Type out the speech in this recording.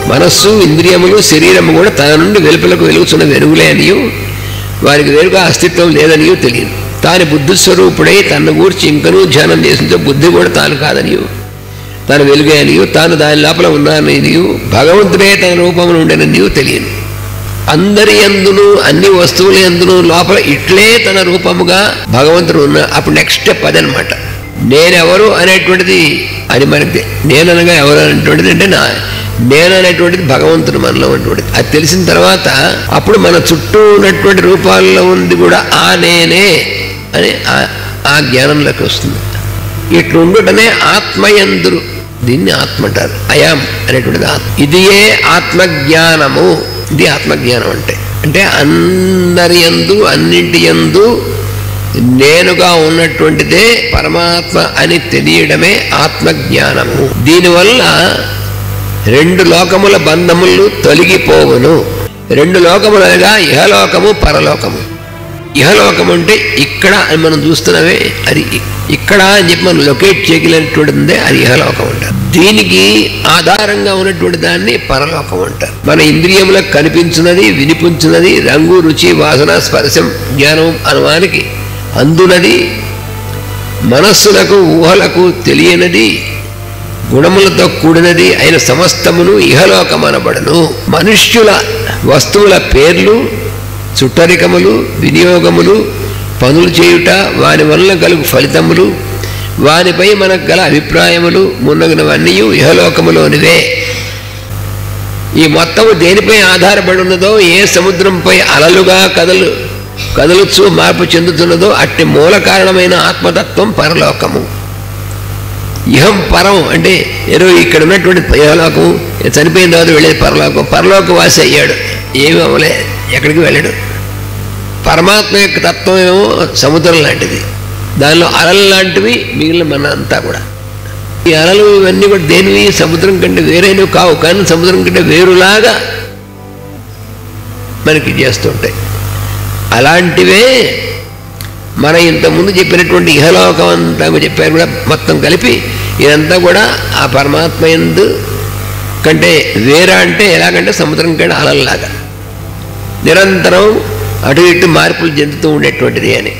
మనస్సు ఇంద్రియములు శరీరము కూడా తన నుండి వెలుపలకు వెలుగుతున్న వెలుగులే అనియు వారికి వేరుగా అస్తిత్వం లేదనియో తెలియదు. తాను బుద్ధిస్వరూపుడై తన గూర్చి ఇంకనూ ధ్యానం చేసిందో బుద్ధి కూడా తాను కాదనియో తాను వెలుగే అనియో తాను దాని లోపల ఉన్నాననియో భగవంతుడే తన రూపమును ఉండేననియో తెలియను. అందరి యందును అన్ని వస్తువుల యందును లోపల ఇట్లే తన రూపముగా భగవంతుడు ఉన్న. అప్పుడు నెక్స్ట్ స్టెప్ అదనమాట. నేనెవరు అనేటువంటిది అది మనకి నేననగా ఎవరు అనేటువంటిది అంటే నేను అనేటువంటిది భగవంతుడు మనలో ఉన్నటువంటిది. అది తెలిసిన తర్వాత అప్పుడు మన చుట్టూ ఉన్నటువంటి రూపాల్లో ఉంది కూడా ఆ నేనే అని ఆ జ్ఞానంలోకి వస్తుంది. ఇట్లు ఉండుటనే ఆత్మయందురు, దీన్ని ఆత్మ అంటారు. అయాం అనేటువంటిది ఆత్మ. ఇదియే ఆత్మజ్ఞానము. ఇది ఆత్మజ్ఞానం అంటే అందరి యందు అన్నింటి యందు నేనుగా ఉన్నటువంటిదే పరమాత్మ అని తెలియడమే ఆత్మజ్ఞానము. దీనివల్ల రెండు లోకముల బంధములు తొలగిపోవును. రెండు లోకములుగా ఇహలోకము పరలోకము. ఇహలోకము అంటే ఇక్కడ అని మనం చూస్తున్నామే, అది ఇక్కడ అని చెప్పి మనం లొకేట్ చేయగలిగినటువంటిదే అది ఇహలోకం అంటారు. దీనికి ఆధారంగా ఉన్నటువంటి దాన్ని పరలోకం అంటారు. మన ఇంద్రియములకు కనిపించున్నది, వినిపించున్నది, రంగు, రుచి, వాసన, స్పర్శం, జ్ఞానం అనువానికి అందునది, మనస్సులకు ఊహలకు తెలియనది, గుణములతో కూడినది అయిన సమస్తమును ఇహలోకమనబడను. మనుష్యుల వస్తువుల పేర్లు, చుట్టరికములు, వినియోగములు, పనులు చేయుట, వాని వలన కలుగు ఫలితములు, వానిపై మనకు గల అభిప్రాయములు మున్నగునవన్నీ ఇహలోకములోనివే. ఈ మొత్తము దేనిపై ఆధారపడి ఉన్నదో, ఏ సముద్రంపై అలలుగా కదలుచు మార్పు చెందుతున్నదో అట్టి మూల కారణమైన ఆత్మతత్వం పరలోకము. ఇహం పరం అంటే ఏదో ఇక్కడ ఉన్నటువంటి ఇహలోకము, చనిపోయిన తర్వాత వెళ్ళేది పరలోకం. పరలోక వాసి అయ్యాడు, ఏమి అవ్వలే, ఎక్కడికి వెళ్ళాడు. పరమాత్మ యొక్క తత్వం ఏమో సముద్రం లాంటిది, దానిలో అలలు లాంటివి మిగిలిన మన అంతా కూడా. ఈ అలలు ఇవన్నీ కూడా దేనివి సముద్రం కంటే వేరైనవి కావు, కానీ సముద్రం కంటే వేరులాగా మనకి చేస్తుంటాయి. అలాంటివే మన ఇంతకుముందు చెప్పినటువంటి ఇహలోకం అంతా చెప్పారు కూడా, మొత్తం కలిపి ఇదంతా కూడా ఆ పరమాత్మ యందు కంటే వేరే. అంటే ఎలాగంటే సముద్రం కంటే అలల్లాగా నిరంతరం అటు ఇటు మార్పులు చెందుతూ ఉండేటువంటిది అని.